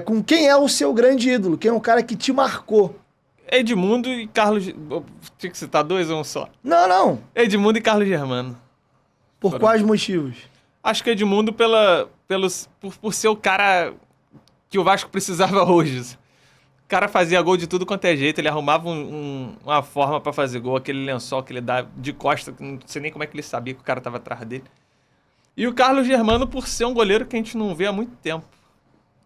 com quem é o seu grande ídolo, quem é o cara que te marcou. Edmundo e Carlos... Tinha que citar dois ou um só? Não. Edmundo e Carlos Germano. Por quais motivos? Acho que Edmundo por ser o cara que o Vasco precisava hoje. O cara fazia gol de tudo quanto é jeito, ele arrumava uma forma pra fazer gol, aquele lençol que ele dá de costa, que não sei nem como é que ele sabia que o cara tava atrás dele. E o Carlos Germano por ser um goleiro que a gente não vê há muito tempo.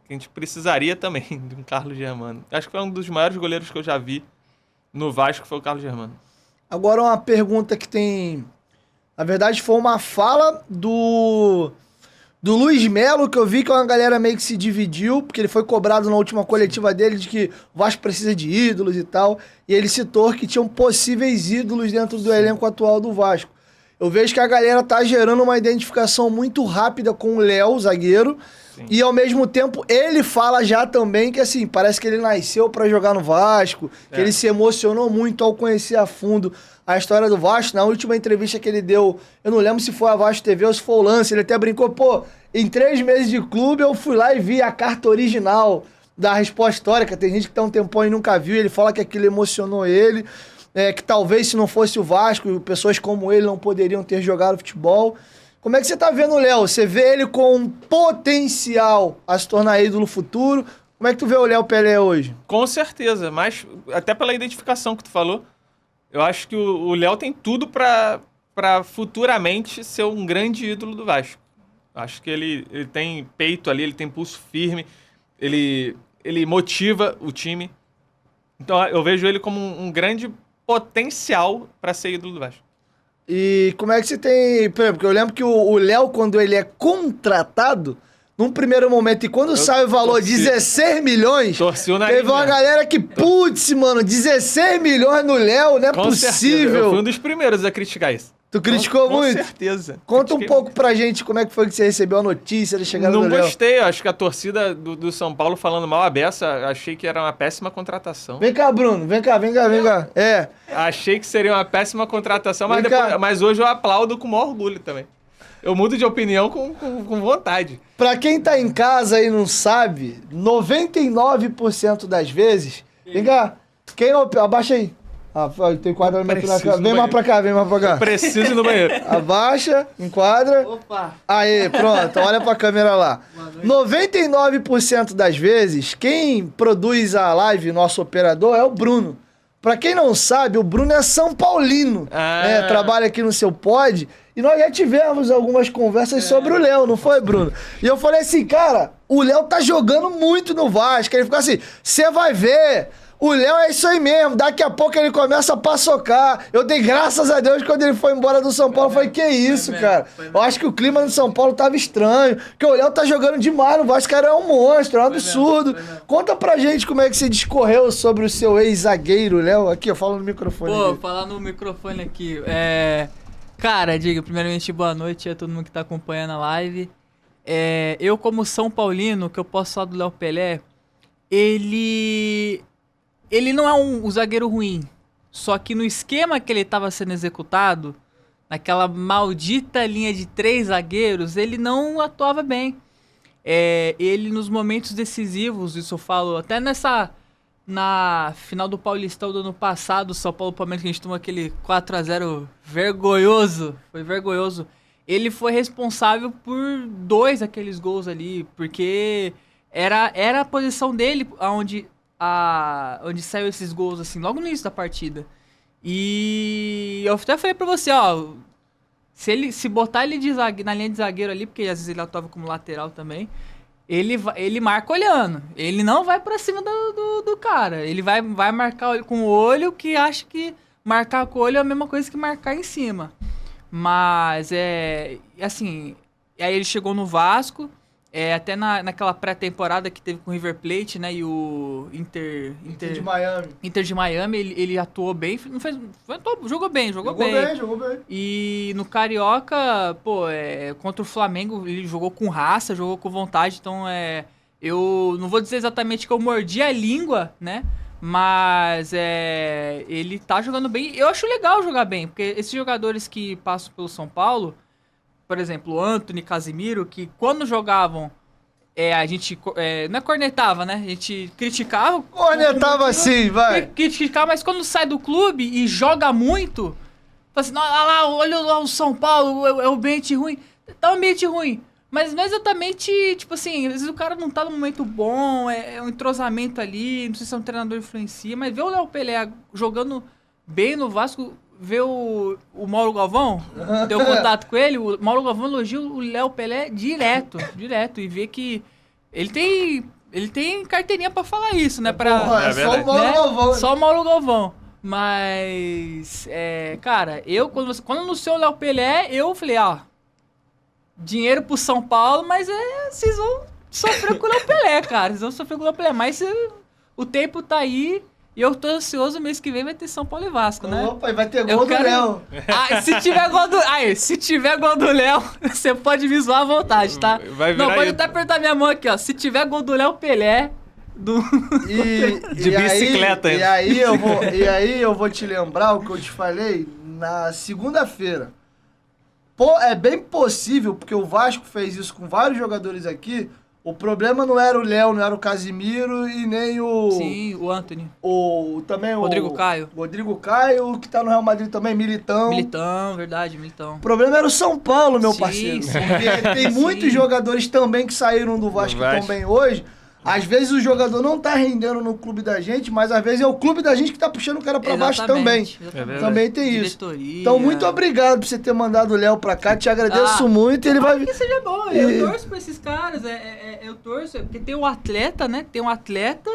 Que a gente precisaria também de um Carlos Germano. Acho que foi um dos maiores goleiros que eu já vi no Vasco, foi o Carlos Germano. Agora uma pergunta que tem... Na verdade, foi uma fala do Luiz Melo, que eu vi que uma galera meio que se dividiu, porque ele foi cobrado na última coletiva dele de que o Vasco precisa de ídolos e tal, e ele citou que tinham possíveis ídolos dentro do elenco atual do Vasco. Eu vejo que a galera tá gerando uma identificação muito rápida com o Léo, zagueiro, e ao mesmo tempo ele fala já também que assim, parece que ele nasceu pra jogar no Vasco, que ele se emocionou muito ao conhecer a fundo a história do Vasco. Na última entrevista que ele deu, eu não lembro se foi a Vasco TV ou se foi o Lance, ele até brincou, em 3 meses de clube eu fui lá e vi a carta original da resposta histórica. Tem gente que tá um tempão e nunca viu, ele fala que aquilo emocionou ele, que talvez se não fosse o Vasco, pessoas como ele não poderiam ter jogado futebol. Como é que você tá vendo o Léo? Você vê ele com potencial a se tornar ídolo futuro? Como é que tu vê o Léo Pelé hoje? Com certeza, mas até pela identificação que tu falou, eu acho que o Léo tem tudo pra futuramente ser um grande ídolo do Vasco. Acho que ele tem peito ali, ele tem pulso firme, ele motiva o time. Então eu vejo ele como um grande potencial para ser ídolo do Vasco. E como é que você tem... Por exemplo, porque eu lembro que o Léo, quando ele é contratado, num primeiro momento, e quando sai o valor 16 milhões, teve uma galera que, putz, mano, 16 milhões no Léo, não é Com possível. Certeza. Eu fui um dos primeiros a criticar isso. Tu criticou muito? Com certeza. Conta um pouco pra gente como é que foi que você recebeu a notícia da chegada do Léo. Não gostei, acho que a torcida do São Paulo falando mal a beça, achei que era uma péssima contratação. Vem cá, Bruno, vem cá. Achei que seria uma péssima contratação, mas hoje eu aplaudo com o maior orgulho também. Eu mudo de opinião com vontade. Pra quem tá em casa e não sabe, 99% das vezes... Vem cá, abaixa aí. Tem enquadramento na câmera. Vem mais pra cá. Preciso ir no banheiro. Abaixa, enquadra. Opa! Aí, pronto, olha pra câmera lá. 99% das vezes, quem produz a live, nosso operador, é o Bruno. Pra quem não sabe, o Bruno é São Paulino, né? Trabalha aqui no Seu Pod. E nós já tivemos algumas conversas sobre o Léo, não foi, Bruno? E eu falei assim, cara, o Léo tá jogando muito no Vasco. Ele ficou assim, você vai ver... O Léo é isso aí mesmo, daqui a pouco ele começa a paçocar. Eu dei graças a Deus quando ele foi embora do São Paulo. Eu falei, que isso, cara? Eu acho que o clima do São Paulo tava estranho, porque o Léo tá jogando demais no Vasco, cara, é um monstro, é um absurdo. Conta pra gente como é que você discorreu sobre o seu ex-zagueiro, Léo. Aqui, eu falo no microfone. Pô, falar no microfone aqui. Cara, diga, primeiramente, boa noite a todo mundo que tá acompanhando a live. Eu, como São Paulino, que eu posso falar do Léo Pelé, ele não é um zagueiro ruim, só que no esquema que ele estava sendo executado, naquela maldita linha de 3 zagueiros, ele não atuava bem. Ele nos momentos decisivos, isso eu falo até na final do Paulistão do ano passado, São Paulo Palmeiras, que a gente tomou aquele 4-0 vergonhoso, foi vergonhoso. Ele foi responsável por 2 daqueles gols ali, porque era a posição dele onde saiu esses gols, assim, logo no início da partida. E eu até falei pra você, ó, se botar ele na linha de zagueiro ali, porque às vezes ele atuava como lateral também, ele marca olhando. Ele não vai pra cima do cara. Ele vai marcar com o olho, que acha que marcar com o olho é a mesma coisa que marcar em cima. Mas, assim, aí ele chegou no Vasco, até naquela pré-temporada que teve com o River Plate, né, e o Inter de Miami. Inter de Miami, ele atuou bem, jogou bem. Jogou bem. E no Carioca, contra o Flamengo, ele jogou com raça, jogou com vontade, então eu não vou dizer exatamente que eu mordi a língua, né, mas ele tá jogando bem. Eu acho legal jogar bem, porque esses jogadores que passam pelo São Paulo, por exemplo, o Antony, Casimiro, que quando jogavam a gente não é cornetava, né? A gente criticava. Cornetava assim, vai. Criticava, mas quando sai do clube e joga muito, fala assim, olha lá o São Paulo, é o ambiente ruim. Tá um ambiente ruim. Mas não é exatamente, tipo assim, às vezes o cara não tá num momento bom, é um entrosamento ali, não sei se é um treinador influencia, mas ver o Léo Pelé jogando bem no Vasco, ver o Mauro Galvão, deu contato com ele, o Mauro Galvão elogia o Léo Pelé direto, e vê que ele tem carteirinha pra falar isso, né? Porra, só o Mauro Galvão. Só o Mauro Galvão. Mas, cara, quando anunciou o Léo Pelé, eu falei, dinheiro pro São Paulo, mas vocês vão sofrer com o Léo Pelé, cara. Vocês vão sofrer com o Léo Pelé. Mas o tempo tá aí e eu tô ansioso. Mês que vem vai ter São Paulo e Vasco, né? Opa, e vai ter gol do Léo. Se tiver gol do Léo, você pode me zoar à vontade, tá? Não, pode até apertar minha mão aqui, ó. Se tiver gol do Léo Pelé... De bicicleta ainda. E aí eu vou te lembrar o que eu te falei na segunda-feira. É bem possível, porque o Vasco fez isso com vários jogadores aqui. O problema não era o Léo, não era o Casimiro e nem o... Sim, o Antony. Também o... Rodrigo Caio. Rodrigo Caio, que tá no Real Madrid também, Militão. Verdade, Militão. O problema era o São Paulo, meu sim, parceiro. Sim. Porque tem muitos jogadores também que saíram do Vasco que estão bem hoje. Às vezes o jogador não tá rendendo no clube da gente, mas às vezes é o clube da gente que tá puxando o cara pra baixo também. Também tem isso. Diretoria. Então, muito obrigado por você ter mandado o Léo pra cá. Te agradeço muito. Ele vai... Que seja bom. Eu torço pra esses caras. Eu torço. Porque tem o atleta, né? Tem um atleta,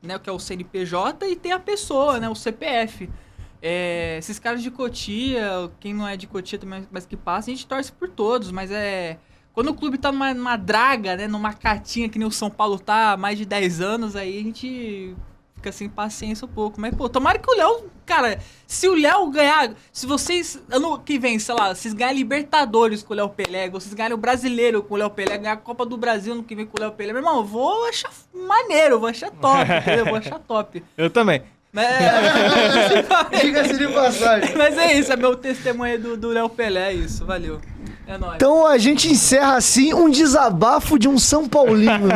né? Que é o CNPJ, e tem a pessoa, né? O CPF. Esses caras de Cotia, quem não é de Cotia também, mas que passa, a gente torce por todos, mas quando o clube tá numa draga, né, numa catinha que nem o São Paulo tá há mais de 10 anos, aí a gente fica sem paciência um pouco. Mas, pô, tomara que o Léo... Cara, se o Léo ganhar... Se vocês, ano que vem, sei lá, vocês ganharem Libertadores com o Léo Pelé, vocês ganharem o Brasileiro com o Léo Pelé, ganhar a Copa do Brasil ano que vem com o Léo Pelé, meu irmão, eu vou achar maneiro, vou achar top, entendeu? Vou achar top. Eu também. Diga-se de passagem. Mas é isso, é meu testemunho aí do Léo Pelé, é isso, valeu. É nóis. Então a gente encerra assim um desabafo de um São Paulino.